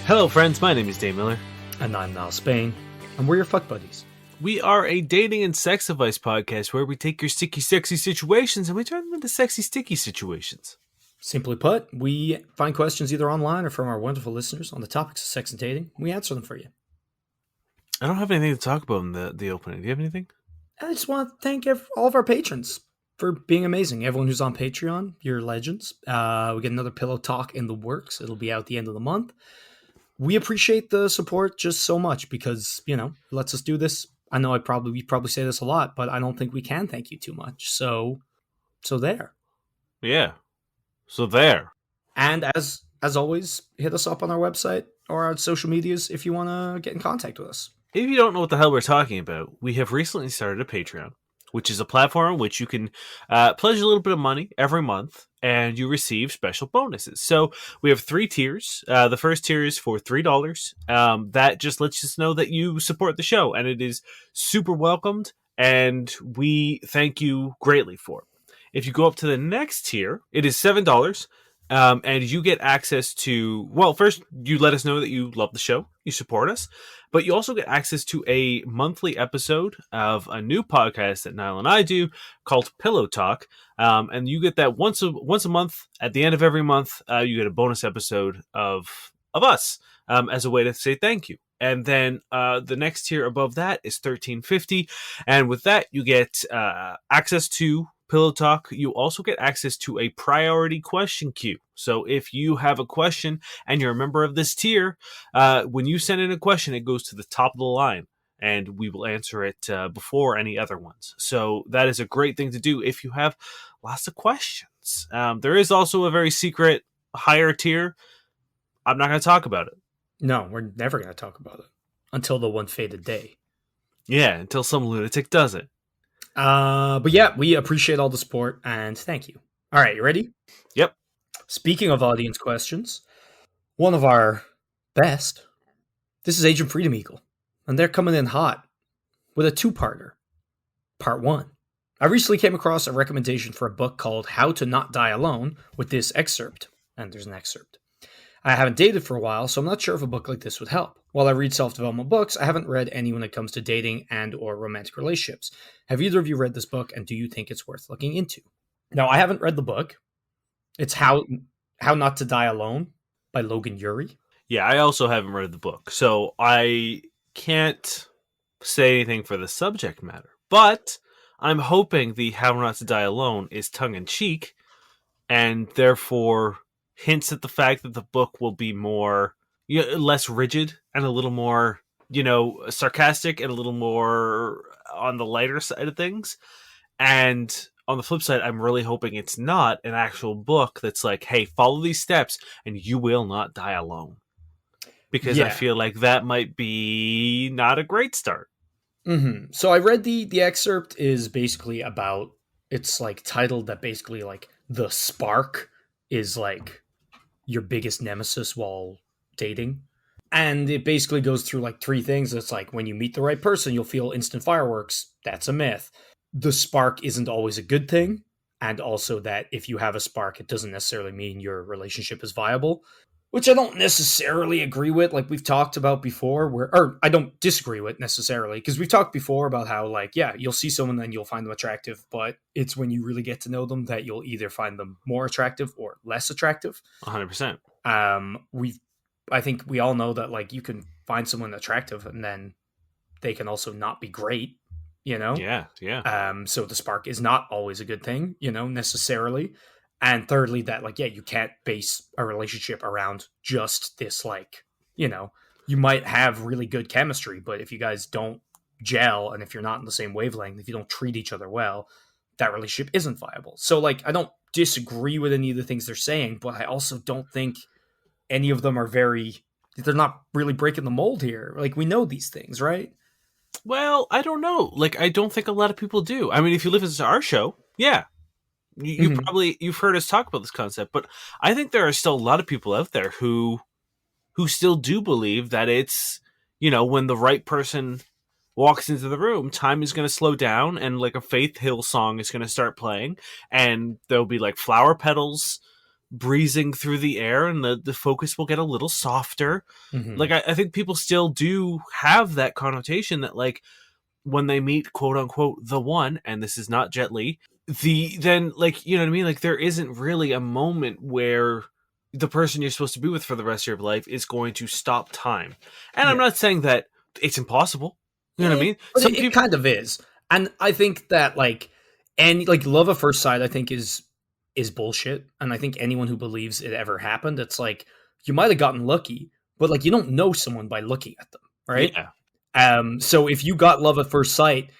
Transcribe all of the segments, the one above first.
Hello friends, my name is Dain Miller. And I'm Niall Spain, and we're your fuck buddies. We are a dating and sex advice podcast where we take your sticky, sexy situations and we turn them into sexy, sticky situations. Simply put, we find questions either online or from our wonderful listeners on the topics of sex and dating. We answer them for you. I don't have anything to talk about in the opening. Do you have anything? I just want to thank all of our patrons for being amazing. Everyone who's on Patreon, you're legends. We get another pillow talk in the works. It'll be out the end of the month. We appreciate the support just so much because, it lets us do this. I know we probably say this a lot, but I don't think we can thank you too much. So there. Yeah. So there. And as always, hit us up on our website or our social medias if you want to get in contact with us. If you don't know what the hell we're talking about, we have recently started a Patreon, which is a platform in which you can pledge a little bit of money every month and you receive special bonuses. So we have 3 tiers. The first tier is for $3. That just lets us know that you support the show, and it is super welcomed, and we thank you greatly for it. If you go up to the next tier, it is $7. And you get access to, well, first you let us know that you love the show, you support us, but you also get access to a monthly episode of a new podcast that Niall and I do called Pillow Talk. And you get that once a month. At the end of every month, you get a bonus episode of us as a way to say thank you. And then the next tier above that is $13.50. And with that, you get access to Pillow Talk. You also get access to a priority question queue. So if you have a question and you're a member of this tier, when you send in a question, it goes to the top of the line and we will answer it before any other ones. So that is a great thing to do if you have lots of questions. There is also a very secret higher tier. I'm not going to talk about it. No, we're never going to talk about it until the one fated day. Yeah, until some lunatic does it. But yeah, we appreciate all the support and thank you. All right, you ready? Yep. Speaking of audience questions, one of our best, this is Agent Freedom Eagle, and they're coming in hot with a 2-parter. Part 1. I recently came across a recommendation for a book called How to Not Die Alone with this excerpt, and there's an excerpt. I haven't dated for a while, so I'm not sure if a book like this would help. While I read self-development books, I haven't read any when it comes to dating and or romantic relationships. Have either of you read this book, and do you think it's worth looking into? Now, I haven't read the book. It's How Not to Die Alone by Logan Ury. Yeah, I also haven't read the book, so I can't say anything for the subject matter. But I'm hoping the How Not to Die Alone is tongue-in-cheek, and therefore hints at the fact that the book will be more, less rigid and a little more, sarcastic and a little more on the lighter side of things. And on the flip side, I'm really hoping it's not an actual book that's like, hey, follow these steps and you will not die alone. Because I feel like that might be not a great start. Mm-hmm. So I read the excerpt is basically about, it's like titled that basically like the spark is like your biggest nemesis while dating. And it basically goes through like 3 things. It's like when you meet the right person, you'll feel instant fireworks. That's a myth. The spark isn't always a good thing. And also that if you have a spark, it doesn't necessarily mean your relationship is viable, which I don't necessarily agree with. Like we've talked about before, or I don't disagree with necessarily, because we've talked before about how like, yeah, you'll see someone and you'll find them attractive, but it's when you really get to know them that you'll either find them more attractive or less attractive. 100%. I think we all know that like you can find someone attractive and then they can also not be great, Yeah. So the spark is not always a good thing, necessarily. And thirdly, that like, yeah, you can't base a relationship around just this, like, you might have really good chemistry, but if you guys don't gel and if you're not in the same wavelength, if you don't treat each other well, that relationship isn't viable. So like, I don't disagree with any of the things they're saying, but I also don't think any of them are they're not really breaking the mold here. Like we know these things, right? Well, I don't know. Like, I don't think a lot of people do. I mean, if you listen to our show, yeah, you've heard us talk about this concept, but I think there are still a lot of people out there who still do believe that it's, when the right person walks into the room, time is going to slow down and like a Faith Hill song is going to start playing and there'll be like flower petals breezing through the air, and the focus will get a little softer. Hmm. Like I think people still do have that connotation that like when they meet quote unquote the one, and this is not Jet Li, then like you know what I mean, like there isn't really a moment where the person you're supposed to be with for the rest of your life is going to stop time. And I'm Yeah. not saying that it's impossible. You know what I mean? But Some it people, kind of is. And I think that like and like love at first sight I think is bullshit. And I think anyone who believes it ever happened, it's like you might have gotten lucky, but like you don't know someone by looking at them, right? yeah, So if you got love at first sight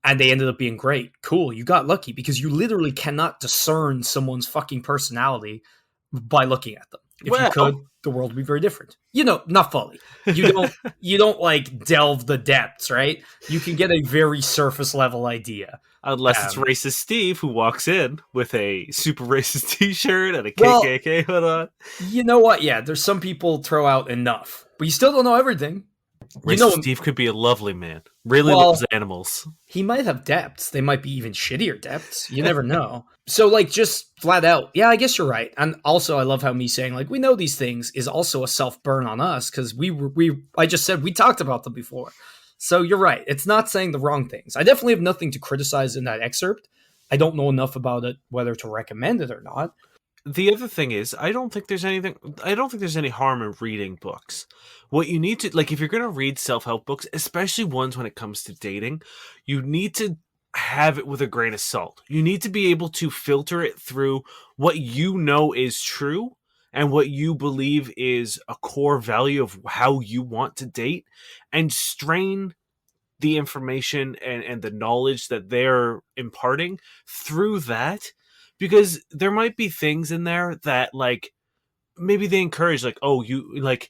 and they ended up being great, cool, you got lucky because you literally cannot discern someone's fucking personality by looking at them. If you well, could, the world would be very different. Not fully. You don't like delve the depths, right? You can get a very surface level idea. unless it's Um, racist Steve who walks in with a super racist T-shirt and a well, KKK hood on. you know what? Yeah, there's some people throw out enough, but you still don't know everything. You Racist know, Steve could be a lovely man. Really well, loves animals. he might have depths. They might be even shittier depths. You never know. So, like, just flat out, yeah, I guess you're right. And also, I love how me saying like we know these things is also a self burn on us because I just said we talked about them before. So you're right. It's not saying the wrong things. I definitely have nothing to criticize in that excerpt. I don't know enough about it whether to recommend it or not. The other thing is, I don't think there's any harm in reading books. What you need to, like, if you're going to read self-help books, especially ones when it comes to dating, you need to have it with a grain of salt. You need to be able to filter it through what you know is true and what you believe is a core value of how you want to date, and strain the information and the knowledge that they're imparting through that, because there might be things in there that like maybe they encourage like, oh, you like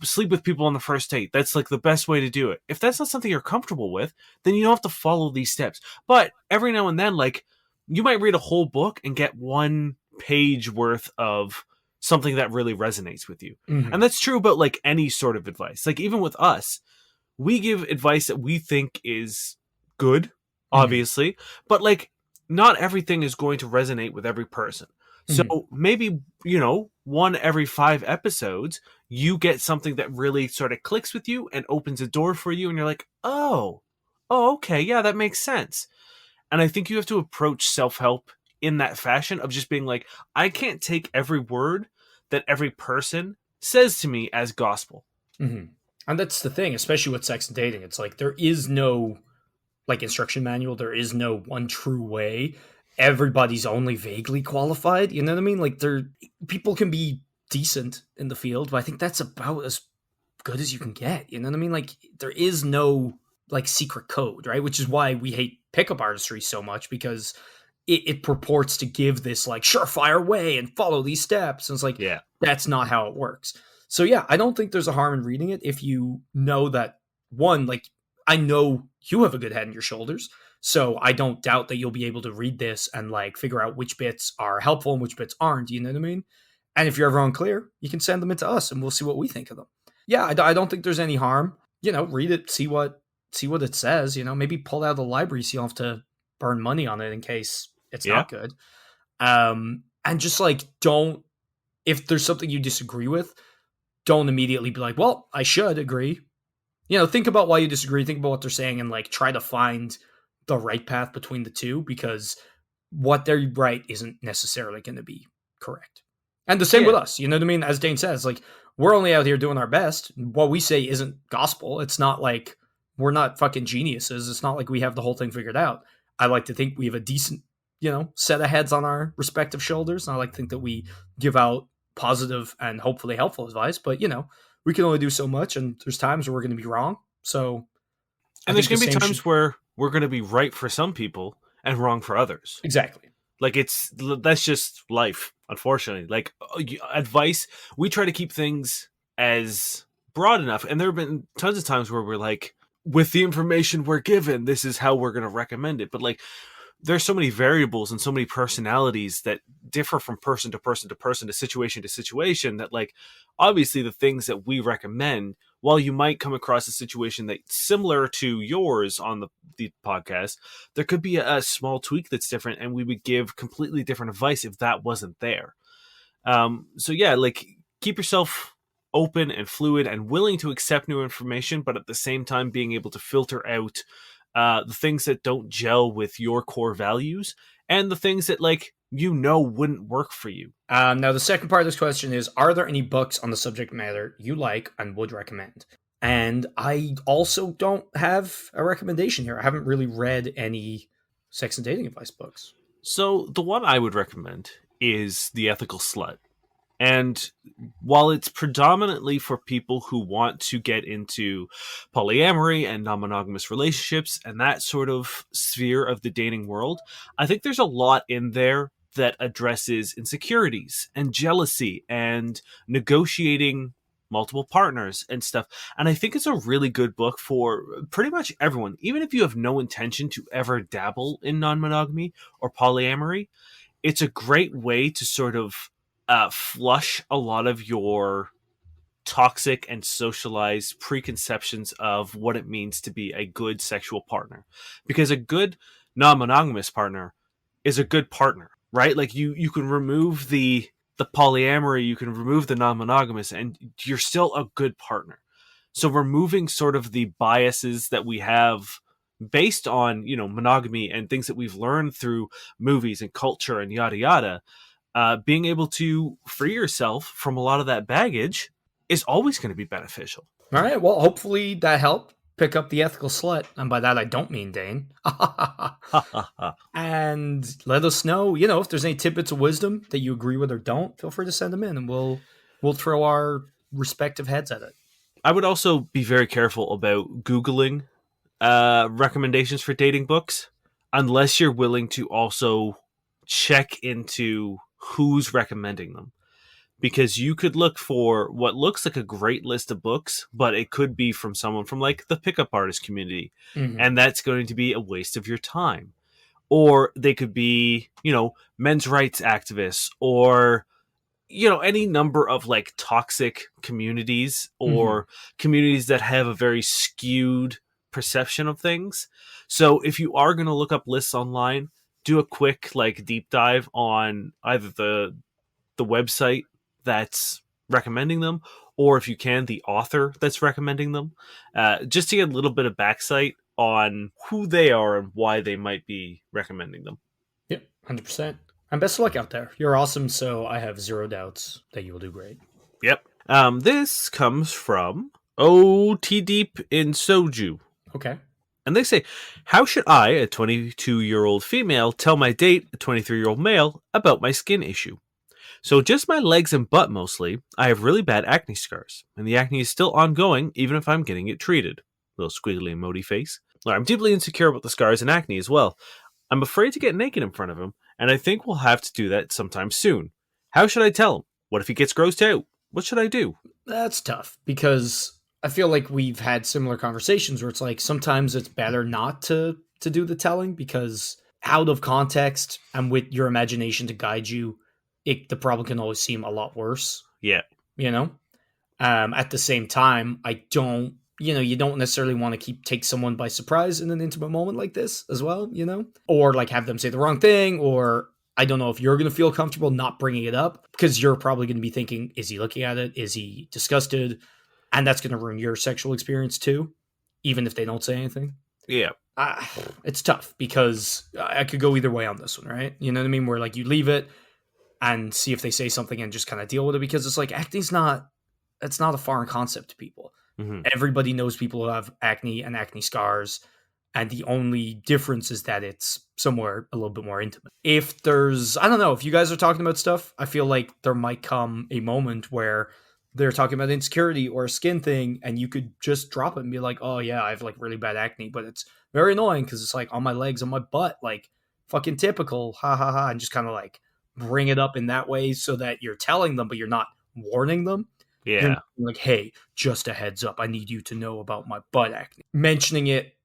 sleep with people on the first date, that's like the best way to do it. If that's not something you're comfortable with, then you don't have to follow these steps. But every now and then, like, you might read a whole book and get 1 page worth of something that really resonates with you. And Hmm. that's true about like any sort of advice. Like even with us, we give advice that we think is good, Hmm. obviously, but like not everything is going to resonate with every person. So Hmm. maybe, you know, one every 5 episodes, you get something that really sort of clicks with you and opens a door for you, and you're like, oh, okay, yeah, that makes sense. And I think you have to approach self help in that fashion of just being like, I can't take every word that every person says to me as gospel. Hmm. And that's the thing, especially with sex and dating. It's like there is no like instruction manual. There is no one true way. Everybody's only vaguely qualified. You know what I mean? Like there, people can be decent in the field, but I think that's about as good as you can get. You know what I mean? Like there is no like secret code, right? Which is why we hate pickup artistry so much because it purports to give this like surefire way and follow these steps. And it's like Yeah. that's not how it works. So yeah, I don't think there's a harm in reading it if you know that one, like I know you have a good head on your shoulders. So I don't doubt that you'll be able to read this and like figure out which bits are helpful and which bits aren't. You know what I mean? And if you're ever unclear, you can send them into us and we'll see what we think of them. Yeah, I don't think there's any harm. Read it, see what it says. Maybe pull it out of the library so you don't have to burn money on it in case it's Yeah. not good. And just like don't if there's something you disagree with, don't immediately be like, well, I should agree. Think about why you disagree, think about what they're saying, and like try to find the right path between the two because what they're right isn't necessarily going to be correct. And the same with Yeah. us, you know what I mean? As Dane says, like we're only out here doing our best. What we say isn't gospel. It's not like we're not fucking geniuses. It's not like we have the whole thing figured out. I like to think we have a decent, set of heads on our respective shoulders. And I like to think that we give out positive and hopefully helpful advice. But we can only do so much, and there's times where we're going to be wrong. So I And there's think the going to be same should times where we're going to be right for some people and wrong for others. exactly. Like that's just life, unfortunately. Like advice, we try to keep things as broad enough, and there have been tons of times where we're like, with the information we're given, this is how we're going to recommend it. But like, there's so many variables and so many personalities that differ from person to person to person to situation that like obviously the things that we recommend, while you might come across a situation that's similar to yours on the podcast, there could be a small tweak that's different, and we would give completely different advice if that wasn't there. So yeah, like keep yourself open and fluid and willing to accept new information, but at the same time being able to filter out the things that don't gel with your core values and the things that like wouldn't work for you. Now, the second part of this question is: are there any books on the subject matter you like and would recommend? And I also don't have a recommendation here. I haven't really read any sex and dating advice books. So the one I would recommend is The Ethical Slut. And while it's predominantly for people who want to get into polyamory and non monogamous relationships and that sort of sphere of the dating world, I think there's a lot in there that addresses insecurities and jealousy and negotiating multiple partners and stuff. And I think it's a really good book for pretty much everyone, even if you have no intention to ever dabble in non monogamy or polyamory. It's a great way to sort of flush a lot of your toxic and socialized preconceptions of what it means to be a good sexual partner. Because a good non-monogamous partner is a good partner, right? Like you can remove the polyamory, you can remove the non-monogamous, and you're still a good partner. So removing sort of the biases that we have based on monogamy and things that we've learned through movies and culture and yada yada, being able to free yourself from a lot of that baggage is always going to be beneficial. All right. Well, hopefully that helped pick up The Ethical Slut. And by that, I don't mean Dain. And let us know, if there's any tidbits of wisdom that you agree with or don't, feel free to send them in and we'll throw our respective heads at it. I would also be very careful about Googling recommendations for dating books unless you're willing to also check into who's recommending them. Because you could look for what looks like a great list of books, but it could be from someone from like the pickup artist community. Mhm. And that's going to be a waste of your time. Or they could be, men's rights activists or, any number of like toxic communities or communities that have a very skewed perception of things. So if you are going to look up lists online, do a quick like deep dive on either the website that's recommending them, or if you can, the author that's recommending them, just to get a little bit of backsight on who they are and why they might be recommending them. Yep, 100%. And best of luck out there. You're awesome, so I have zero doubts that you will do great. Yep. This comes from OT Deep in Soju. Okay. And they say, how should I, a 22-year-old female, tell my date, a 23-year-old male, about my skin issue? So just my legs and butt mostly. I have really bad acne scars, and the acne is still ongoing even if I'm getting it treated. Little squiggly emoji face. I'm deeply insecure about the scars and acne as well. I'm afraid to get naked in front of him, and I think we'll have to do that sometime soon. How should I tell him? What if he gets grossed out? What should I do? That's tough because I feel like we've had similar conversations where it's like sometimes it's better not to do the telling because out of context and with your imagination to guide you, the problem can always seem a lot worse. Yeah. At the same time, I don't, you don't necessarily want to take someone by surprise in an intimate moment like this as well, or like have them say the wrong thing, or I don't know if you're going to feel comfortable not bringing it up because you're probably going to be thinking, is he looking at it? Is he disgusted? And that's going to ruin your sexual experience too, even if they don't say anything. Yeah. It's tough because I could go either way on this one, right? You know what I mean? Where like you leave it and see if they say something and just kind of deal with it because it's like acne's not a foreign concept to people. Mm-hmm. Everybody knows people who have acne and acne scars, and the only difference is that it's somewhere a little bit more intimate. If I don't know, if you guys are talking about stuff, I feel like there might come a moment where they're talking about insecurity or a skin thing, and you could just drop it and be like, oh yeah, I have like really bad acne, but it's very annoying because it's like on my legs, on my butt, like fucking typical, ha ha ha, and just kind of like bring it up in that way so that you're telling them, but you're not warning them. Yeah. You're like, hey, just a heads up, I need you to know about my butt acne. Mentioning it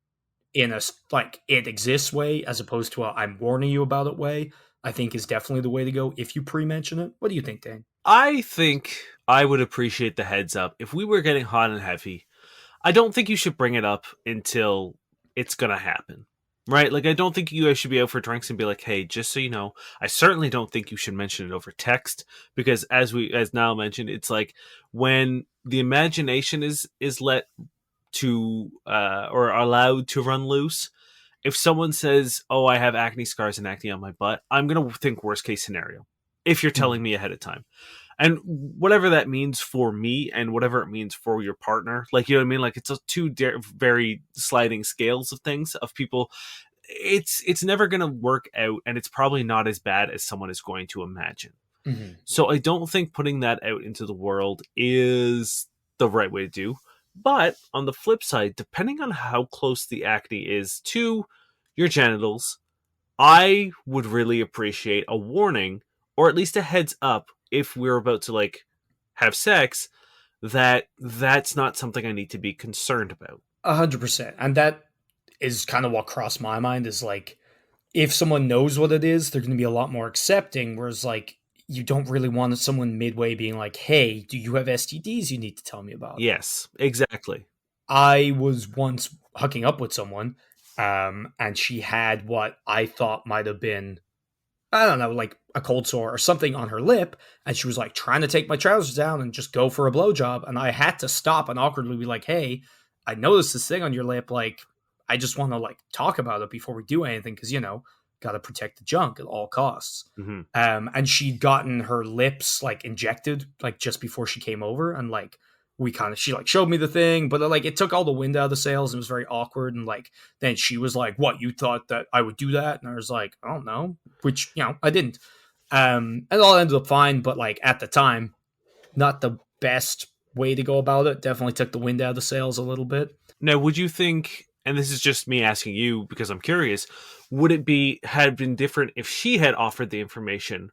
in a like it exists way as opposed to a I'm warning you about it way, I think is definitely the way to go if you pre-mention it. What do you think, Dain? I think I would appreciate the heads up. If we were getting hot and heavy, I don't think you should bring it up until it's going to happen. Right? Like, I don't think you guys should be out for drinks and be like, "Hey, just so you know, I certainly don't think you should mention it over text," because as Niall mentioned, it's like when the imagination is let to or allowed to run loose. If someone says, "Oh, I have acne scars and acne on my butt," I'm gonna think worst case scenario. If you're Mhm. telling me ahead of time, and whatever that means for me, and whatever it means for your partner, like, you know what I mean, like, it's a very sliding scales of things of people. It's never gonna work out, and it's probably not as bad as someone is going to imagine. Mhm. So I don't think putting that out into the world is the right way to do. But on the flip side, depending on how close the acne is to your genitals, I would really appreciate a warning, or at least a heads up, if we're about to like have sex, that that's not something I need to be concerned about. 100%. And that is kind of what crossed my mind is like, if someone knows what it is, they're going to be a lot more accepting. Whereas, like, you don't really want someone midway being like, hey, do you have STDs you need to tell me about? Yes, exactly. I was once hooking up with someone, and she had what I thought might have been, I don't know, like a cold sore or something on her lip, and she was like trying to take my trousers down and just go for a blowjob, and I had to stop and awkwardly be like, "Hey, I noticed this thing on your lip. Like, I just want to like talk about it before we do anything, because got to protect the junk at all costs." Hmm. And she'd gotten her lips like injected like just before she came over, and like she like showed me the thing, but like it took all the wind out of the sails and it was very awkward. And like then she was like, "What, you thought that I would do that?" And I was like, "I don't know," which I didn't. And it all ended up fine, but like at the time, not the best way to go about it. Definitely took the wind out of the sails a little bit. Now, would you think, and this is just me asking you because I'm curious, would it be had been different if she had offered the information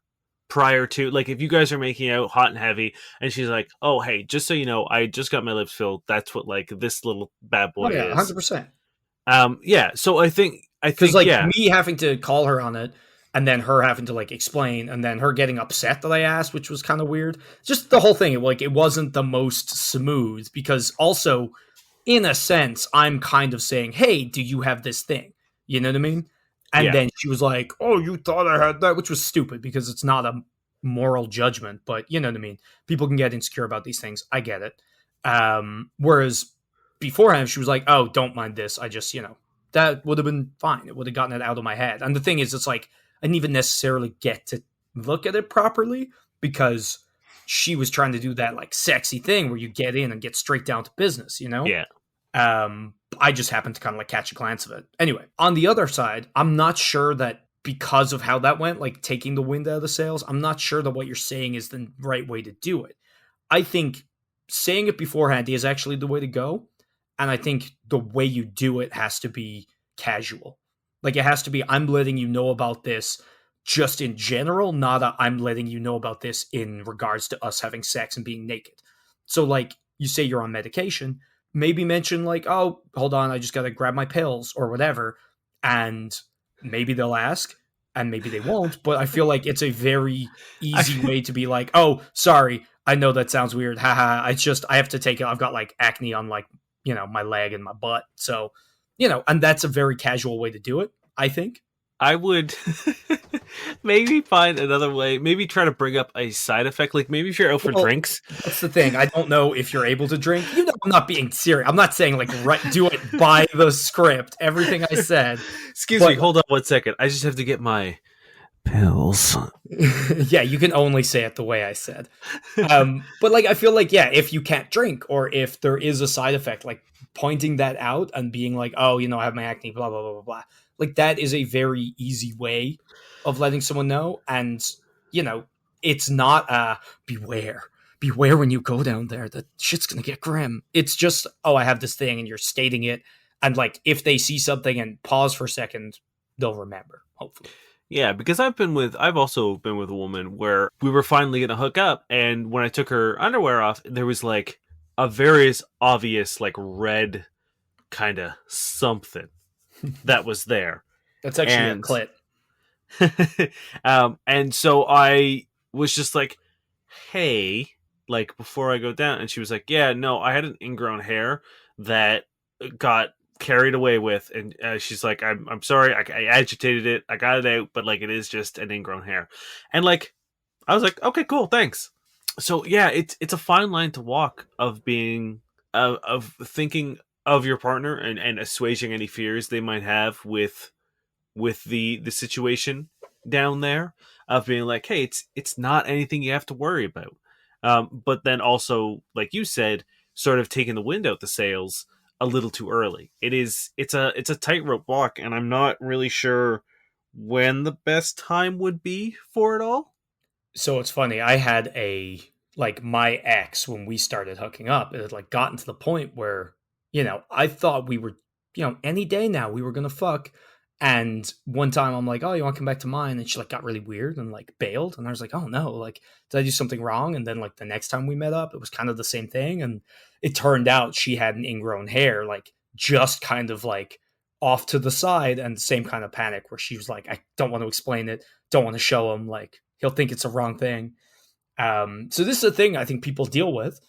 prior to, like, if you guys are making out hot and heavy, and she's like, "Oh, hey, just so you know, I just got my lips filled. That's what like this little bad Oh boy yeah, is." 100%. Yeah. So I Because think, like yeah, me having to call her on it, and then her having to like explain, and then her getting upset that I asked, which was kind of weird. Just the whole thing, like it wasn't the most smooth, because also in a sense, I'm kind of saying, "Hey, do you have this thing?" You know what I mean? And yeah, then she was like, "Oh, you thought I had that," which was stupid because it's not a moral judgment, but you know what I mean. People can get insecure about these things. I get it. Whereas beforehand, she was like, "Oh, don't mind this. I just, that would have been fine. It would have gotten it out of my head." And the thing is, it's like I didn't even necessarily get to look at it properly because she was trying to do that like sexy thing where you get in and get straight down to business, you know? yeah, I just happened to kind of like catch a glance of it. Anyway, on the other side, I'm not sure that because of how that went, like taking the wind out of the sails, I'm not sure that what you're saying is the right way to do it. I think saying it beforehand is actually the way to go. And I think the way you do it has to be casual. Like it has to be, I'm letting you know about this just in general, not a, I'm letting you know about this in regards to us having sex and being naked. So, like, you say you're on medication, maybe mention, like, oh, hold on, I just got to grab my pills or whatever. And maybe they'll ask and maybe they won't. But I feel like it's a very I, easy way to be like, oh, sorry, I know that sounds weird. Haha. I have to take it. I've got like acne on like, my leg and my butt. So, and that's a very casual way to do it, I think. I would maybe find another way. Maybe try to bring up a side effect, like maybe if you're out for Well, drinks. that's the thing. I don't know if you're able to drink. I'm not being serious. I'm not saying like do it by the script. Everything I said, Excuse me, but hold on 1 second. I just have to get my pills. yeah, you can only say it the way I said. But like I feel like yeah, if you can't drink or if there is a side effect, like pointing that out and being like, oh, I have my acne, blah blah blah blah blah. Like that is a very easy way of letting someone know, and you know, it's not beware. Beware when you go down there. That shit's gonna get grim. It's just, oh, I have this thing, and you're stating it, and like if they see something and pause for a second, they'll remember. Hopefully, Yeah, because I've also been with a woman where we were finally gonna hook up, and when I took her underwear off, there was like a very obvious like red kind of something that was there, that's actually a and clit. and so I was just like, "Hey," like before I go down, and she was like, "Yeah, no, I had an ingrown hair that got carried away with, and she's like, I'm sorry, I agitated it, I got it out, but like it is just an ingrown hair, and like I was like, okay, cool, thanks. So yeah, it's a fine line to walk of being of thinking of your partner and assuaging any fears they might have with the situation down there, of being like, hey, it's not anything you have to worry about. But then also, like you said, sort of taking the wind out the sails a little too early. It's a tightrope walk, and I'm not really sure when the best time would be for it all. So it's funny. I had a like my ex when we started hooking up. It had like gotten to the point where I thought we were any day now we were gonna fuck. And one time I'm like, oh, you want to come back to mine? And she like got really weird and like bailed. And I was like, oh no, like did I do something wrong? And then like the next time we met up, it was kind of the same thing. And it turned out she had an ingrown hair, like just kind of like off to the side, and the same kind of panic where she was like, I don't want to explain it, don't want to show him, like he'll think it's a wrong thing. So this is a thing I think people deal with.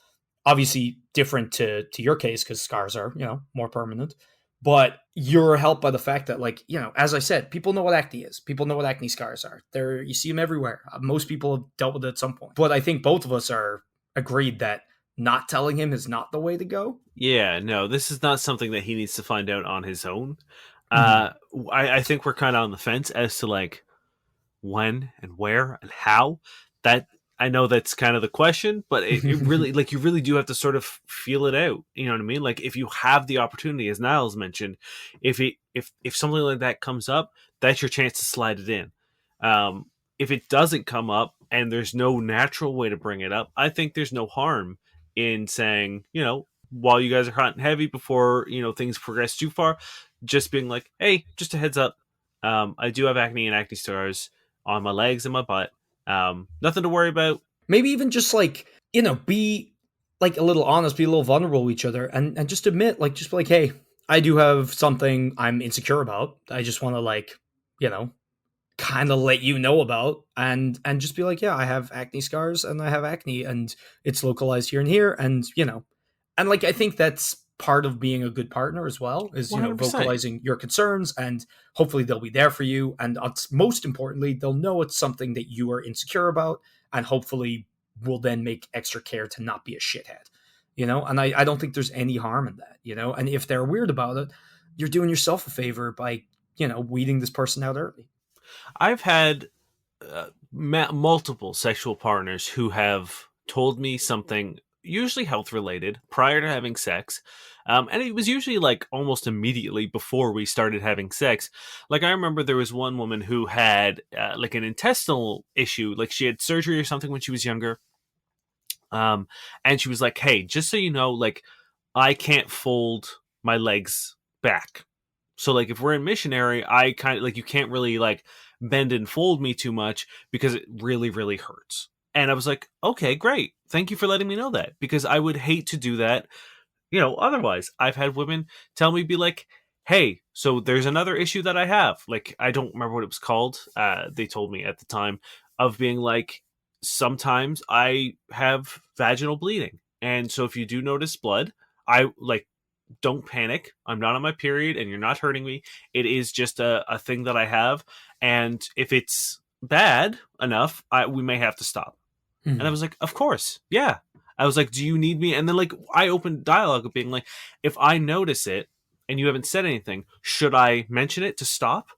Obviously, different to your case because scars are more permanent. But you're helped by the fact that, like as I said, people know what acne is. People know what acne scars are. You see them everywhere. Most people have dealt with it at some point. But I think both of us are agreed that not telling him is not the way to go. Yeah, no, this is not something that he needs to find out on his own. Mm-hmm. Uh, I think we're kind of on the fence as to like when and where and how. That I know that's kind of the question, but it really, like, you really do have to sort of feel it out. You know what I mean? Like, if you have the opportunity, as Niles mentioned, if something like that comes up, that's your chance to slide it in. If it doesn't come up and there's no natural way to bring it up, I think there's no harm in saying, while you guys are hot and heavy before things progress too far, just being like, hey, just a heads up, I do have acne and acne scars on my legs and my butt. Nothing to worry about. Maybe even just like be like a little honest, be a little vulnerable with each other, and just admit, like, just be like, hey, I do have something I'm insecure about. I just want to, like, kind of let you know about, and just be like, yeah, I have acne scars and I have acne and it's localized here and here, and like I think that's part of being a good partner as well, is 100%. vocalizing your concerns, and hopefully they'll be there for you, and most importantly they'll know it's something that you are insecure about, and hopefully will then make extra care to not be a shithead, and I don't think there's any harm in that, and if they're weird about it, you're doing yourself a favor by weeding this person out early. I've had multiple sexual partners who have told me something, usually health related, prior to having sex. And it was usually like almost immediately before we started having sex. Like, I remember there was one woman who had like an intestinal issue, like she had surgery or something when she was younger. And she was like, hey, just so you know, like, I can't fold my legs back. So like if we're in missionary, I kind of like, you can't really like bend and fold me too much because it really, really hurts. And I was like, okay, great. Thank you for letting me know that, because I would hate to do that. Otherwise, I've had women tell me, be like, hey, so there's another issue that I have. Like, I don't remember what it was called. They told me at the time, of being like, sometimes I have vaginal bleeding. And so if you do notice blood, I like, don't panic. I'm not on my period and you're not hurting me. It is just a thing that I have. And if it's bad enough, we may have to stop. And I Mhm. was like, of course. Yeah. I was like, do you need me? And then like I opened dialogue of being like, if I notice it and you haven't said anything, should I mention it to stop?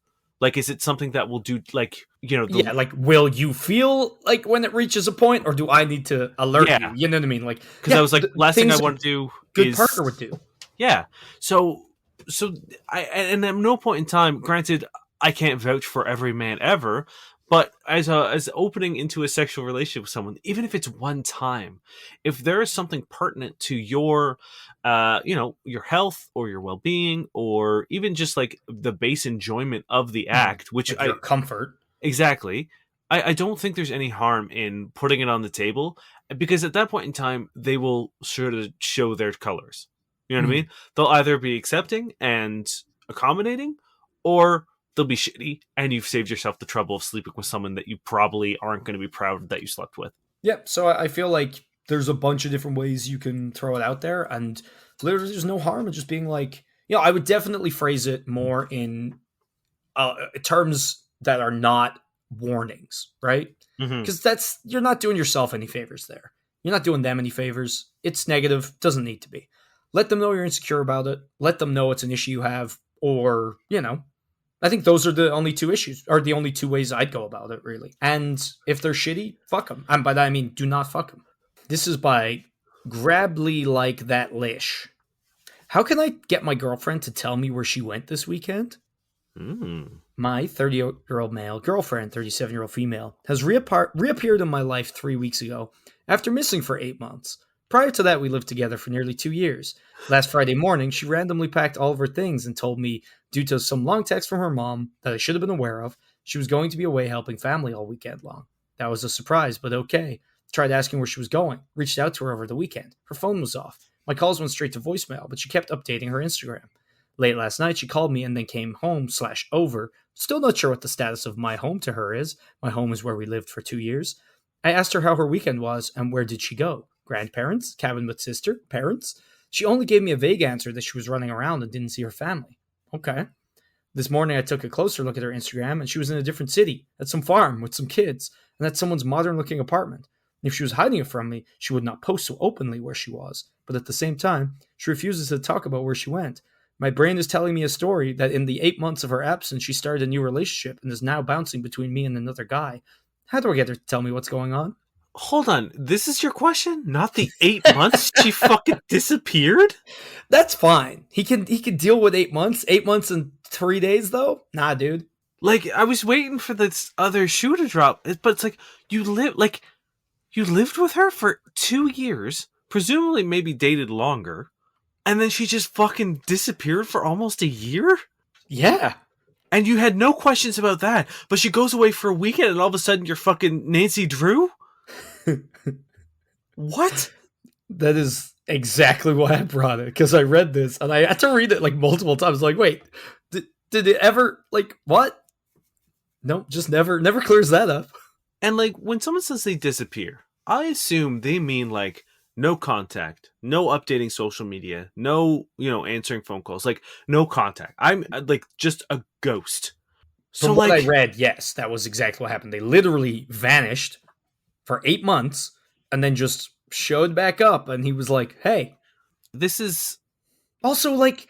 Like, is it something that will do, like, Yeah, like, will you feel like when it reaches a point, or do I need to alert you? yeah. You know what I mean? Like, Because I yeah, was like, last thing I things a want to do good partner would is, do. yeah. So and at no point in time, granted, I can't vouch for every man ever, but as opening into a sexual relationship with someone, even if it's one time, if there is something pertinent to your your health or your well-being, or even just like the base enjoyment of the Mhm. act, which Like your I comfort. exactly, I don't think there's any harm in putting it on the table, because at that point in time, they will sort of show their colors. You know what I Mhm. mean? They'll either be accepting and accommodating, or they'll be shitty, and you've saved yourself the trouble of sleeping with someone that you probably aren't going to be proud that you slept with. Yeah, so I feel like there's a bunch of different ways you can throw it out there, and literally there's no harm in just being like, I would definitely phrase it more in terms that are not warnings, right? Mm-hmm. Because you're not doing yourself any favors there. You're not doing them any favors. It's negative. Doesn't need to be. Let them know you're insecure about it. Let them know it's an issue you have, or I think those are the only two issues, or the only two ways I'd go about it, really. And if they're shitty, fuck them. And by that I mean, do not fuck them. This is by Grably Like That Lish. How can I get my girlfriend to tell me where she went this weekend? Mm. My 30-year-old male girlfriend, 37-year-old female, has reappeared in my life 3 weeks ago after missing for 8 months. Prior to that, we lived together for nearly 2 years. Last Friday morning, she randomly packed all of her things and told me, due to some long text from her mom that I should have been aware of, she was going to be away helping family all weekend long. That was a surprise, but okay. Tried asking where she was going. Reached out to her over the weekend. Her phone was off. My calls went straight to voicemail, but she kept updating her Instagram. Late last night, she called me and then came home/over. Still not sure what the status of my home to her is. My home is where we lived for 2 years. I asked her how her weekend was and where did she go. Grandparents? Cabin with sister? Parents? She only gave me a vague answer that she was running around and didn't see her family. Okay. This morning, I took a closer look at her Instagram and she was in a different city, at some farm with some kids, and at someone's modern-looking apartment. If she was hiding it from me, she would not post so openly where she was. But at the same time, she refuses to talk about where she went. My brain is telling me a story that in the 8 months of her absence, she started a new relationship and is now bouncing between me and another guy. How do I get her to tell me what's going on? Hold on. This is your question? Not the 8 months she fucking disappeared? That's fine. He can deal with 8 months. 8 months and 3 days, though? Nah, dude. Like, I was waiting for this other shoe to drop, but it's like, you lived with her for 2 years, presumably maybe dated longer, and then she just fucking disappeared for almost a year? Yeah. And you had no questions about that, but she goes away for a weekend and all of a sudden you're fucking Nancy Drew? What? That is exactly why I brought it, because I read this and I had to read it like multiple times. Like, wait, did it ever, like, what? No, just never clears that up. And like, when someone says they disappear, I assume they mean like no contact, no updating social media, no, answering phone calls, like no contact. I'm like just a ghost. So From what like, I read, yes, that was exactly what happened. They literally vanished for 8 months and then just showed back up. And he was like, hey. This is... Also, like,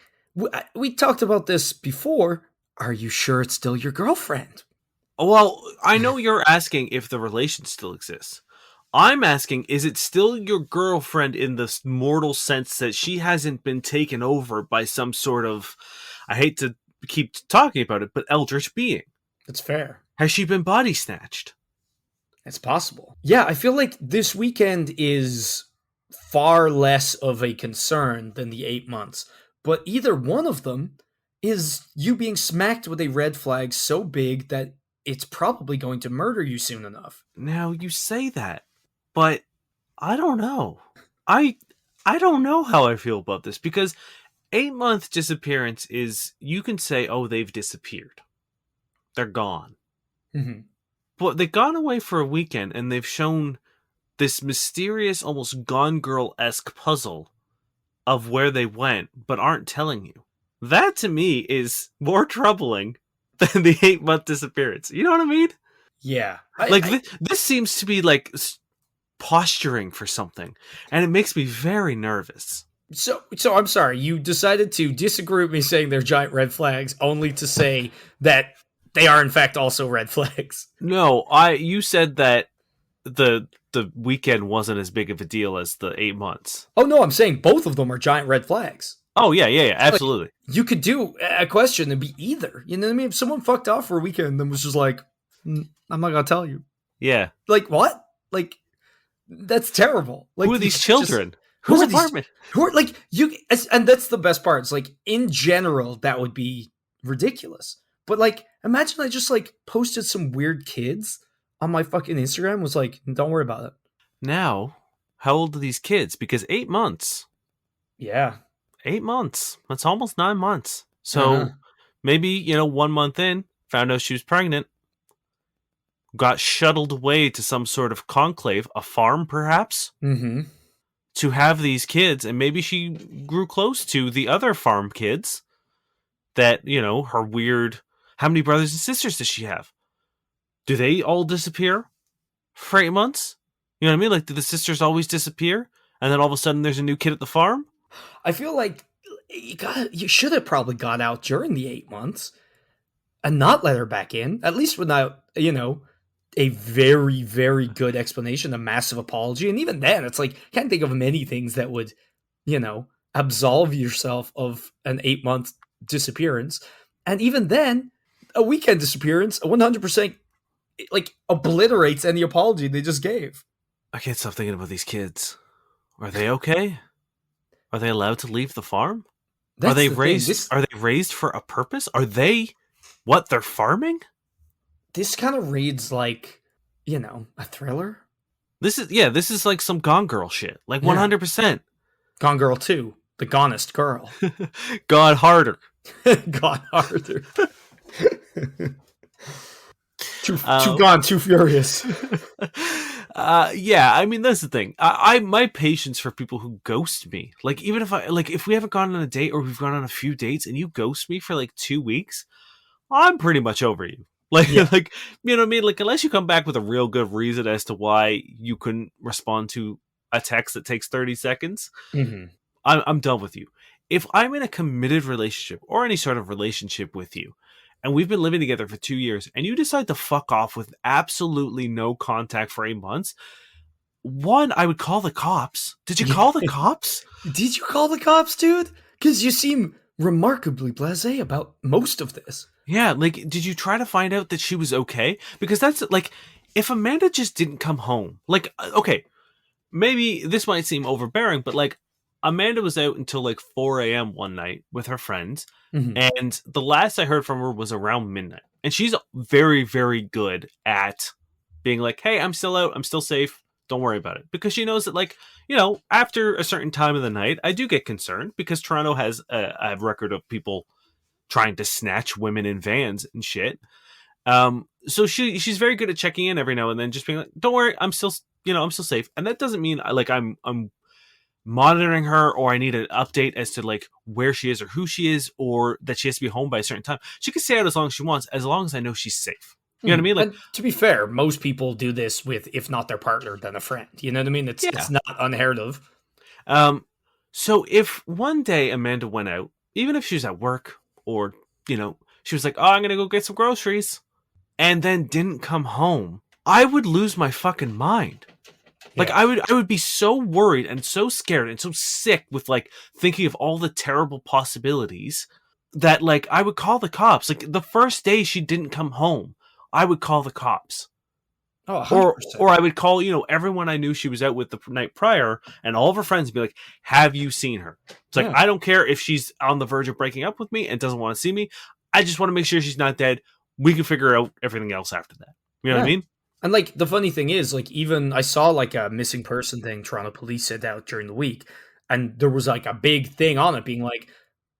we talked about this before. Are you sure it's still your girlfriend? Well, I know you're asking if the relation still exists. I'm asking, is it still your girlfriend in the mortal sense that she hasn't been taken over by some sort of, I hate to keep talking about it, but eldritch being? That's fair. Has she been body snatched? It's possible. Yeah, I feel like this weekend is far less of a concern than the 8 months. But either one of them is you being smacked with a red flag so big that it's probably going to murder you soon enough. Now, you say that, but I don't know. I don't know how I feel about this, because 8-month disappearance is, you can say, oh, they've disappeared. They're gone. Mm-hmm. But they've gone away for a weekend, and they've shown this mysterious, almost Gone Girl-esque puzzle of where they went, but aren't telling you. That, to me, is more troubling than the 8-month disappearance. You know what I mean? Yeah. This seems to be like posturing for something, and it makes me very nervous. So I'm sorry, you decided to disagree with me saying they're giant red flags, only to say that they are in fact also red flags. No, you said that the weekend wasn't as big of a deal as the 8 months. Oh no, I'm saying both of them are giant red flags. Oh yeah, absolutely. Like, you could do a question and be either. You know what I mean? If someone fucked off for a weekend and was just like, I'm not gonna tell you. Yeah. Like what? Like that's terrible. Like, who are these children? Whose apartment? Who are like you? And that's the best part. It's like in general that would be ridiculous. But like, imagine I just like posted some weird kids on my fucking Instagram. Was like, don't worry about it. Now, how old are these kids? Because 8 months. Yeah. 8 months. That's almost 9 months. So maybe, 1 month in, found out she was pregnant, got shuttled away to some sort of conclave, a farm perhaps, to have these kids, and maybe she grew close to the other farm kids. that, you know, her weird. How many brothers and sisters does she have? Do they all disappear for 8 months? You know what I mean? Like, do the sisters always disappear? And then all of a sudden there's a new kid at the farm? I feel like you should have probably got out during the 8 months and not let her back in, at least without, a very, very good explanation, a massive apology. And even then, it's like, can't think of many things that would, absolve yourself of an 8 month disappearance. And even then, a weekend disappearance, 100% like obliterates any apology they just gave. I can't stop thinking about these kids. Are they okay? Are they allowed to leave the farm? That's the thing. Are they raised for a purpose? Are they what? They're farming? This kind of reads like, a thriller. This is like some Gone Girl shit. Like Yeah. 100%. Gone Girl 2, The Gonest Girl. God harder. Gone harder. Too gone, too furious. Yeah, I mean that's the thing. I my patience for people who ghost me, like even if we haven't gone on a date or we've gone on a few dates and you ghost me for like 2 weeks, I'm pretty much over you. Like, Yeah. like you know what I mean? Like unless you come back with a real good reason as to why you couldn't respond to a text that takes 30 seconds, Mm-hmm. I'm done with you. If I'm in a committed relationship or any sort of relationship with you, and we've been living together for 2 years, and you decide to fuck off with absolutely no contact for 8 months, one, I would call the cops. Did you call the cops? Did you call the cops, dude? Because you seem remarkably blasé about most of this. Yeah, like, did you try to find out that she was okay? Because that's, like, if Amanda just didn't come home, like, okay, maybe this might seem overbearing, but, like, Amanda was out until, like, 4 a.m. one night with her friends, Mm-hmm. and the last I heard from her was around midnight. And she's very, very good at being like, hey, I'm still out, I'm still safe, don't worry about it. Because she knows that, like, after a certain time of the night, I do get concerned because Toronto has a record of people trying to snatch women in vans and shit. So she's very good at checking in every now and then, just being like, don't worry, I'm still safe. And that doesn't mean like I'm monitoring her or I need an update as to like where she is or who she is or that she has to be home by a certain time. She can stay out as long as she wants, as long as I know she's safe. You know what I mean? Like, and to be fair, most people do this with, if not their partner, then a friend. You know what I mean? It's not unheard of. So if one day Amanda went out, even if she was at work or, she was like, oh, I'm going to go get some groceries and then didn't come home, I would lose my fucking mind. Like, Yeah. I would be so worried and so scared and so sick with, like, thinking of all the terrible possibilities that, like, I would call the cops. Like, the first day she didn't come home, I would call the cops. Oh, 100%. Or I would call, everyone I knew she was out with the night prior and all of her friends and be like, have you seen her? It's like, Yeah. I don't care if she's on the verge of breaking up with me and doesn't want to see me. I just want to make sure she's not dead. We can figure out everything else after that. You know what I mean? And like the funny thing is, like, even I saw like a missing person thing Toronto police sent out during the week, and there was like a big thing on it being like,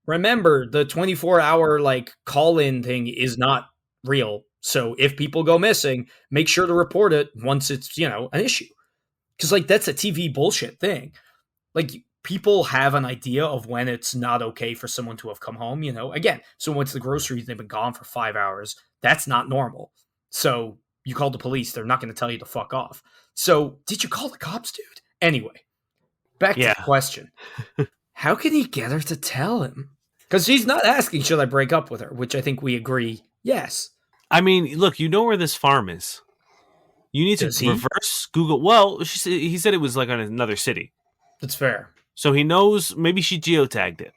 remember the 24-hour like call-in thing is not real. So if people go missing, make sure to report it once it's, an issue. Because like that's a TV bullshit thing. Like people have an idea of when it's not okay for someone to have come home, Again, someone went to the groceries, they've been gone for 5 hours. That's not normal. So you called the police, they're not going to tell you to fuck off. So did you call the cops, dude? Anyway, back to the question. How can he get her to tell him? Because she's not asking, should I break up with her? Which I think we agree, yes. I mean, look, you know where this farm is. You need Does to he? reverse Google. Well, he said it was like on another city. That's fair. So he knows, maybe she geotagged it.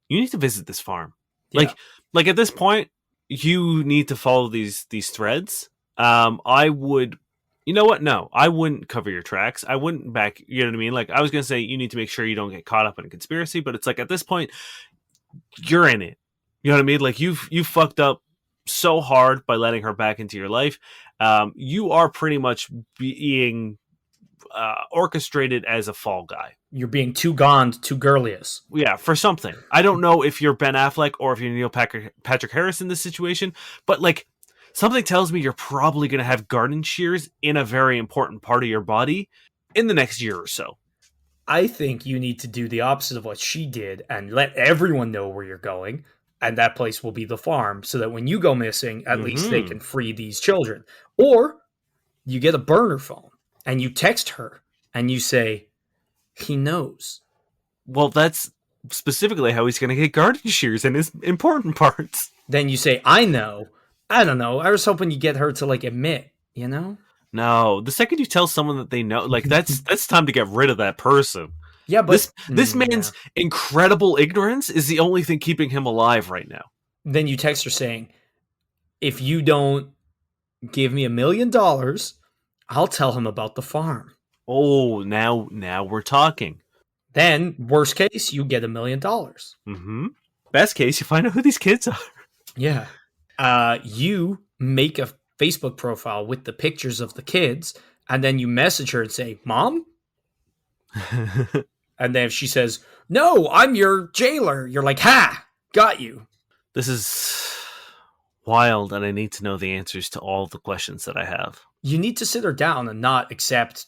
You need to visit this farm. Yeah. Like at this point, you need to follow these threads. I would, you know what? No, I wouldn't cover your tracks. I wouldn't back, you know what I mean? Like I was going to say, you need to make sure you don't get caught up in a conspiracy, but it's like at this point, you're in it. You know what I mean? Like you fucked up so hard by letting her back into your life. You are pretty much being orchestrated as a fall guy. You're being too gone, too girlious. Yeah, for something. I don't know if you're Ben Affleck or if you're Neil Patrick Harris in this situation, but like something tells me you're probably going to have garden shears in a very important part of your body in the next year or so. I think you need to do the opposite of what she did and let everyone know where you're going. And that place will be the farm, so that when you go missing, at least they Mm-hmm. can free these children. Or you get a burner phone and you text her and you say, he knows. Well, that's specifically how he's going to get garden shears and his important parts. Then you say, I know. I don't know. I was hoping you get her to like admit, you know? No, the second you tell someone that they know, like that's time to get rid of that person. Yeah, but This yeah. man's incredible ignorance is the only thing keeping him alive right now. Then you text her saying, if you don't give me $1,000,000, I'll tell him about the farm. Oh, now we're talking. Then, worst case, you get $1,000,000. Mm-hmm. Best case, you find out who these kids are. Yeah. You make a Facebook profile with the pictures of the kids, and then you message her and say, Mom? And then if she says, no, I'm your jailer, you're like, ha, got you. This is wild, and I need to know the answers to all the questions that I have. You need to sit her down and not accept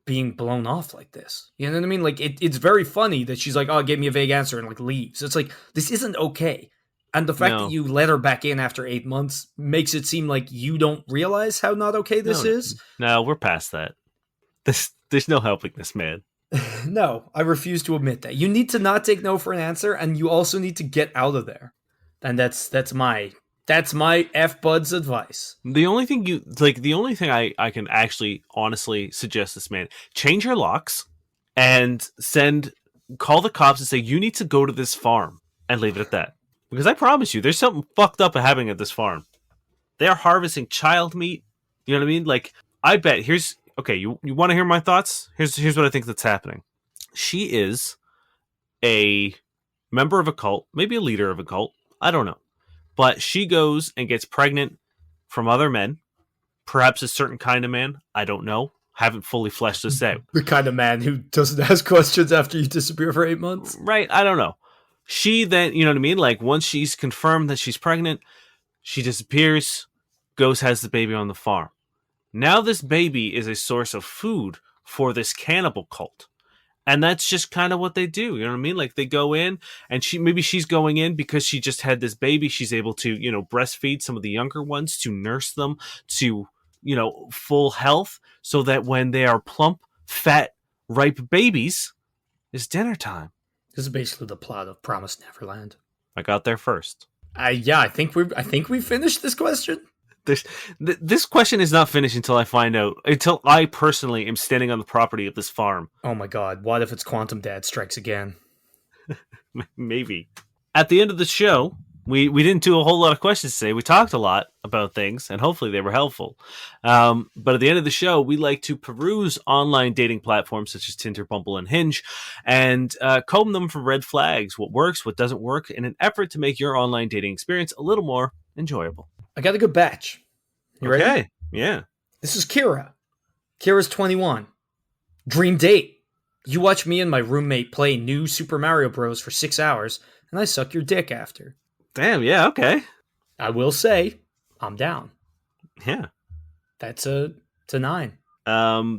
being blown off like this. You know what I mean? Like, it's very funny that she's like, oh, give me a vague answer, and like leaves. It's like, this isn't okay. And the fact that No. you let her back in after 8 months makes it seem like you don't realize how not okay this is. No, we're past that. There's no helping this man. No, I refuse to admit that. You need to not take no for an answer, and you also need to get out of there. And that's my F Bud's advice. The only thing I can actually honestly suggest this man, change your locks and call the cops and say you need to go to this farm and leave it at that. Because I promise you, there's something fucked up happening at this farm. They are harvesting child meat. You know what I mean? Like, I bet you want to hear my thoughts? Here's what I think that's happening. She is a member of a cult, maybe a leader of a cult. I don't know. But she goes and gets pregnant from other men, perhaps a certain kind of man. I don't know. Haven't fully fleshed this out. The kind of man who doesn't ask questions after you disappear for 8 months. Right? I don't know. She then, you know what I mean? Like, once she's confirmed that she's pregnant, she disappears, goes, has the baby on the farm. Now this baby is a source of food for this cannibal cult. And that's just kind of what they do. You know what I mean? Like, they go in and she's going in because she just had this baby. She's able to, breastfeed some of the younger ones, to nurse them to, full health, so that when they are plump, fat, ripe babies, it's dinner time. This is basically the plot of Promised Neverland. I got there first. Yeah, I think we finished this question. This question is not finished until I personally am standing on the property of this farm. Oh my god, what if it's Quantum Dad Strikes Again? Maybe. At the end of the show, we didn't do a whole lot of questions today. We talked a lot about things, and hopefully they were helpful. But at the end of the show, we like to peruse online dating platforms such as Tinder, Bumble, and Hinge, and comb them for red flags, what works, what doesn't work, in an effort to make your online dating experience a little more enjoyable. I got a good batch. You ready? Okay, yeah. This is Kira. Kira's 21. Dream date. You watch me and my roommate play new Super Mario Bros. For 6 hours, and I suck your dick after. Damn, yeah, okay. I will say, I'm down. Yeah. That's a 9.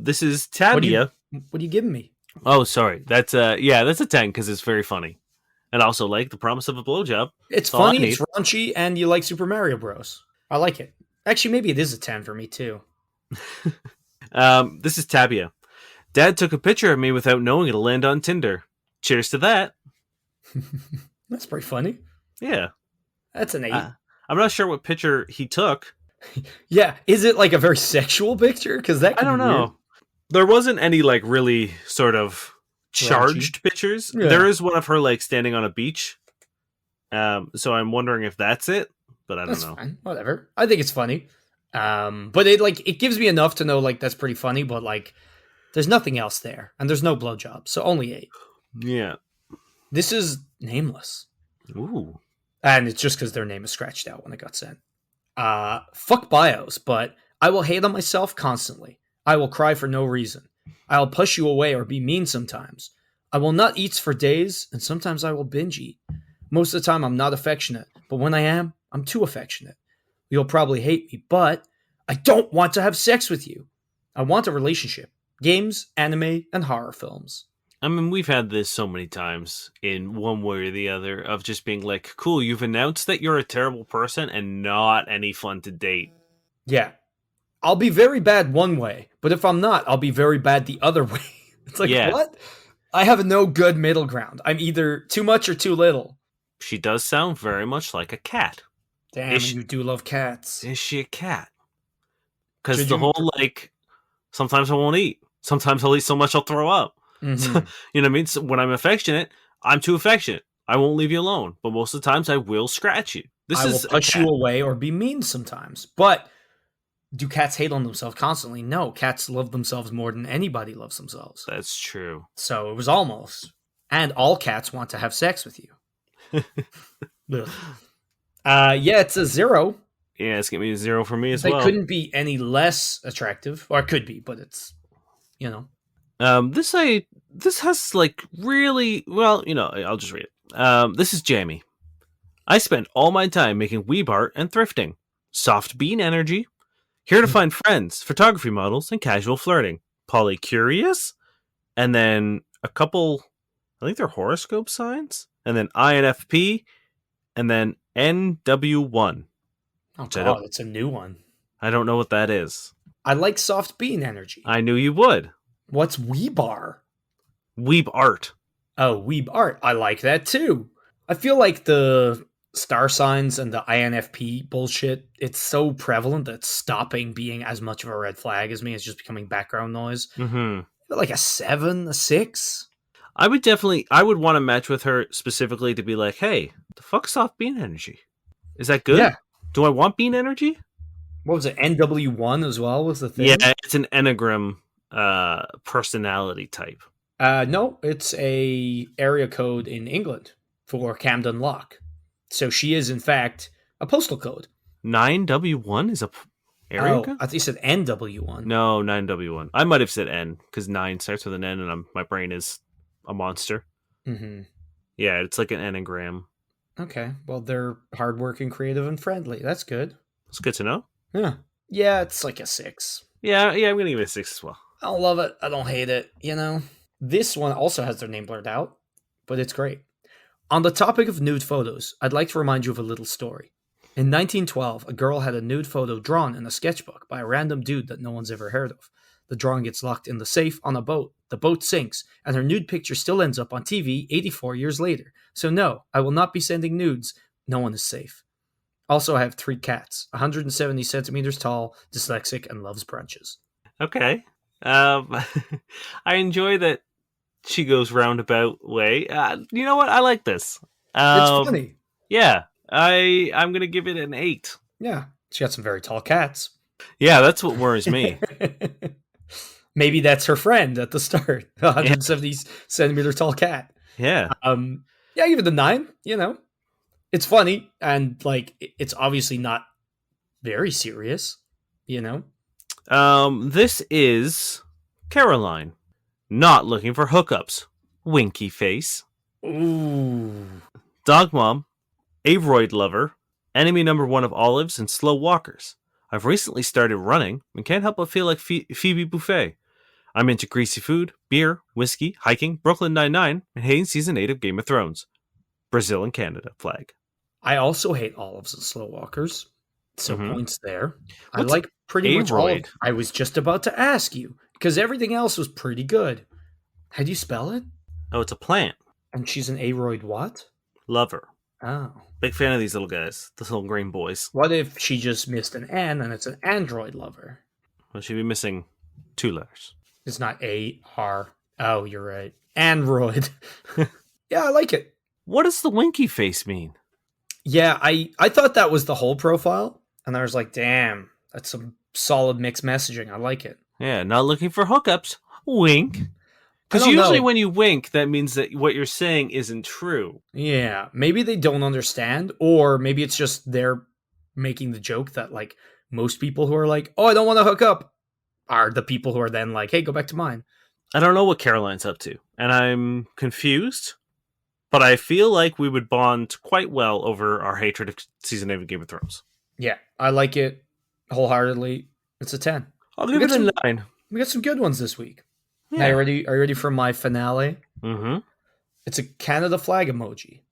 This is Tabia. What are you giving me? Oh, sorry. That's a 10 because it's very funny. And also, like, the promise of a blowjob. It's funny, it's raunchy, and you like Super Mario Bros. I like it. Actually, maybe it is a 10 for me, too. This is Tabia. Dad took a picture of me without knowing it'll land on Tinder. Cheers to that. That's pretty funny. Yeah. That's an 8. I'm not sure what picture he took. Yeah, is it like a very sexual picture? Because that could I don't be know. weird. There wasn't any, like, really sort of charged pictures. Yeah. There is one of her, like, standing on a beach. So I'm wondering if that's it, but I don't know. Fine. Whatever. I think it's funny. But it gives me enough to know, like, that's pretty funny, but, like, there's nothing else there. And there's no blowjob, so only 8. Yeah. This is nameless. Ooh. And it's just because their name is scratched out when it got sent. Fuck bios, but I will hate on myself constantly. I will cry for no reason. I'll push you away or be mean sometimes. I will not eat for days, and sometimes I will binge eat. Most of the time, I'm not affectionate, but when I am, I'm too affectionate. You'll probably hate me, but I don't want to have sex with you. I want a relationship. Games, anime, and horror films. I mean, we've had this so many times in one way or the other of just being like, cool, you've announced that you're a terrible person and not any fun to date. Yeah. I'll be very bad one way, but if I'm not, I'll be very bad the other way. It's like, Yeah, what? I have no good middle ground. I'm either too much or too little. she does sound very much like a cat. Damn, Is and she, you do love cats. is she a cat? Because Should the you? whole, like, sometimes I won't eat. Sometimes I'll eat so much I'll throw up. So, Mhm. you know what I mean? So when I'm affectionate, I'm too affectionate. I won't leave you alone. But most of the times I will scratch you. This I will is a push you cat. away or be mean sometimes. But do cats hate on themselves constantly? No, cats love themselves more than anybody loves themselves. That's true. So it was almost. And all cats want to have sex with you. Ugh. Yeah, it's a 0. Yeah, it's gonna be a 0 for me as They well. couldn't be any less attractive, or it could be, but it's you know. This has like really well, I'll just read it. This is Jamie. I spend all my time making weeb art and thrifting. Soft bean energy. Here to find friends, photography models, and casual flirting. Polycurious, and then a couple. I think they're horoscope signs, and then INFP, and then NW1. Oh Which I don't. god, it's a new one. I don't know what that is. I like soft bean energy. I knew you would. What's Weebar? Weeb art. Oh, Weeb art. I like that too. I feel like the star signs and the INFP bullshit, it's so prevalent that it's stopping being as much of a red flag as me. It's just becoming background noise. Mm-hmm. Like a 7, a 6. I would want to match with her specifically to be like, hey, the fuck soft bean energy? Is that good? Yeah. Do I want bean energy? What was it? NW1 as well was the thing? Yeah, it's an enneagram personality type. No, it's a area code in England for Camden Lock. So she is, in fact, a postal code. 9W1 is a area Oh, code? I think you said NW1. No, 9W1. I might have said N because 9 starts with an N and my brain is a monster. Mm-hmm. Yeah, it's like an enneagram. Okay, well, they're hardworking, creative, and friendly. That's good. It's good to know. Yeah. Yeah, it's like a 6. Yeah, I'm going to give it a 6 as well. I don't love it. I don't hate it, This one also has their name blurred out, but it's great. On the topic of nude photos, I'd like to remind you of a little story. In 1912, a girl had a nude photo drawn in a sketchbook by a random dude that no one's ever heard of. The drawing gets locked in the safe on a boat. The boat sinks, and her nude picture still ends up on TV 84 years later. So no, I will not be sending nudes. No one is safe. Also, I have 3 cats, 170 centimeters tall, dyslexic, and loves brunches. Okay. I enjoy that she goes roundabout way. You know what? I like this. It's funny. Yeah, I'm gonna give it an 8. Yeah, she got some very tall cats. Yeah, that's what worries me. Maybe that's her friend at the start. 170 centimeter tall cat. Yeah. Yeah, give it a 9. It's funny and like it's obviously not very serious. This is Caroline, not looking for hookups. Winky face. Ooh. Dog mom, Averoid lover, enemy number 1 of olives and slow walkers. I've recently started running and can't help but feel like Phoebe Buffet. I'm into greasy food, beer, whiskey, hiking, Brooklyn Nine-Nine, and hating season 8 of Game of Thrones. Brazil and Canada flag. I also hate olives and slow walkers. So points there. What's I like pretty much all of, Averoid? I was just about to ask you because everything else was pretty good. How do you spell it? Oh, it's a plant. And she's an Aroid what? Lover. Oh. Big fan of these little guys. These little green boys. What if she just missed an N and it's an android lover? Well, she'd be missing 2 letters. It's not A-R. Oh, you're right. Android. Yeah, I like it. What does the winky face mean? Yeah, I thought that was the whole profile. And I was like, damn, that's some solid mixed messaging. I like it. Yeah, not looking for hookups. Wink. Because don't usually know. when you wink, that means that what you're saying isn't true. Yeah, maybe they don't understand, or maybe it's just they're making the joke that like most people who are like, "Oh, I don't want to hook up," are the people who are then like, "Hey, go back to mine." I don't know what Caroline's up to, and I'm confused. But I feel like we would bond quite well over our hatred of season 8 of Game of Thrones. Yeah, I like it wholeheartedly. It's a 10. I'll give it a 9. We got some good ones this week. Yeah. Are you ready for my finale? Mm-hmm. It's a Canada flag emoji.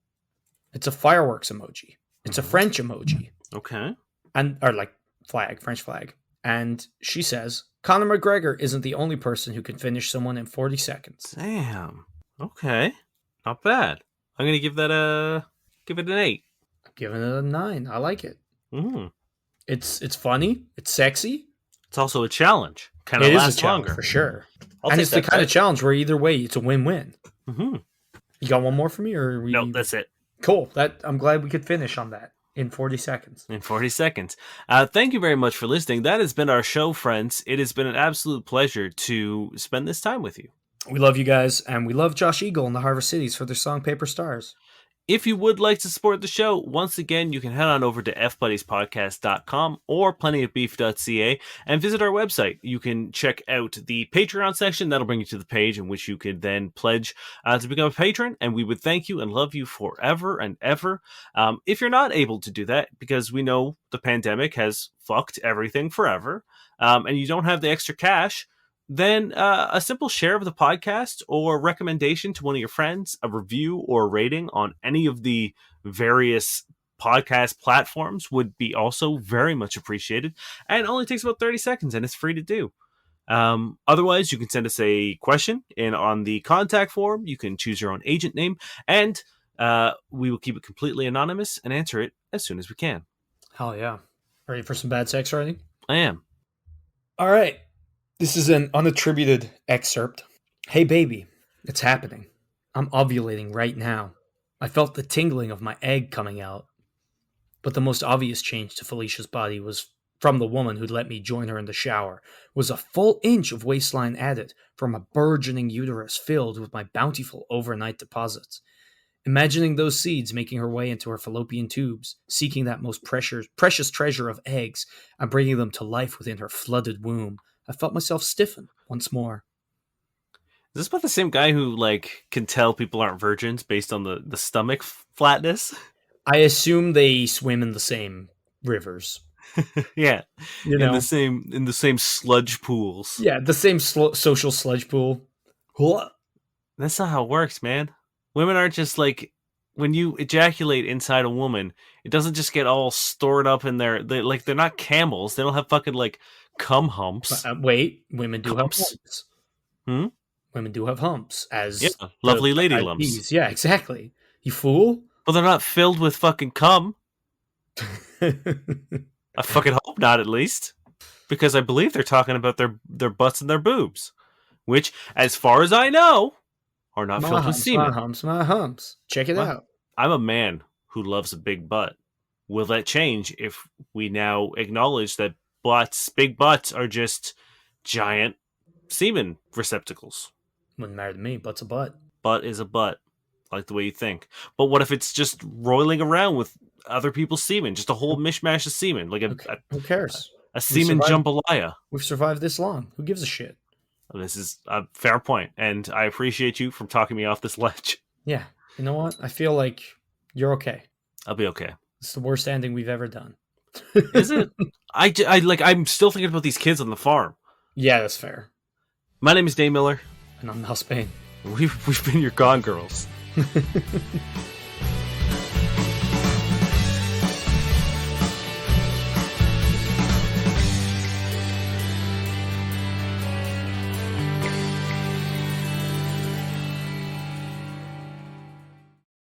It's a fireworks emoji. It's a French emoji. Okay. And or like flag, French flag. And she says, Conor McGregor isn't the only person who can finish someone in 40 seconds. Damn. Okay. Not bad. I'm gonna give it an 8. I'm giving it a 9. I like it. Mm. It's funny. It's sexy. It's also a challenge. Kind of It is a lasts challenge longer. for sure. I'll And take it's the that kind of bet. challenge where either way it's a win-win. Mm-hmm. You got one more for me, or are we? No, that's it. Cool. That I'm glad we could finish on that in 40 seconds. In 40 seconds. Thank you very much for listening. That has been our show, friends. It has been an absolute pleasure to spend this time with you. We love you guys, and we love Josh Eagle and the Harvest Cities for their song Paper Stars. If you would like to support the show, once again, you can head on over to fbuddiespodcast.com or plentyofbeef.ca and visit our website. You can check out the Patreon section. That'll bring you to the page in which you could then pledge to become a patron, and we would thank you and love you forever and ever. If you're not able to do that, because we know the pandemic has fucked everything forever, and you don't have the extra cash, then a simple share of the podcast or recommendation to one of your friends, a review or a rating on any of the various podcast platforms would be also very much appreciated. And it only takes about 30 seconds and it's free to do. Otherwise, you can send us a question in on the contact form. You can choose your own agent name, and we will keep it completely anonymous and answer it as soon as we can. Hell yeah. Ready for some bad sex writing? I am. All right. This is an unattributed excerpt. Hey, baby, it's happening. I'm ovulating right now. I felt the tingling of my egg coming out. But the most obvious change to Felicia's body was from the woman who'd let me join her in the shower, was a full inch of waistline added from a burgeoning uterus filled with my bountiful overnight deposits. Imagining those seeds making her way into her fallopian tubes, seeking that most precious treasure of eggs, and bringing them to life within her flooded womb, I felt myself stiffen once more. Is this about the same guy who can tell people aren't virgins based on the stomach flatness? I assume they swim in the same rivers. Yeah, You know, in the same sludge pools. yeah, the same social sludge pool. That's not how it works, man. Women aren't just when you ejaculate inside a woman, it doesn't just get all stored up in there. They're not camels. They don't have fucking cum humps. Wait, women do have Humps? humps. Hmm? Women do have humps, as Yeah, lovely the lady IPs. lumps. Yeah, exactly. You fool. But they're not filled with fucking cum. I fucking hope not, at least. Because I believe they're talking about their butts and their boobs. Which, as far as I know, are not filled with semen. My humps. Check it out. I'm a man who loves a big butt. Will that change if we now acknowledge that big butts are just giant semen receptacles? Wouldn't matter to me. Butt's a butt. Butt is a butt, like the way you think. But what if it's just roiling around with other people's semen? Just a whole mishmash of semen, like Who cares? a semen jambalaya. We've survived this long. Who gives a shit? This is a fair point, and I appreciate you from talking me off this ledge. Yeah. You know what? I feel like you're okay. I'll be okay. It's the worst ending we've ever done. Is it? I'm still thinking about these kids on the farm. Yeah, that's fair. My name is Dain Miller. And I'm Mel Spain. We've been your Gone Girls.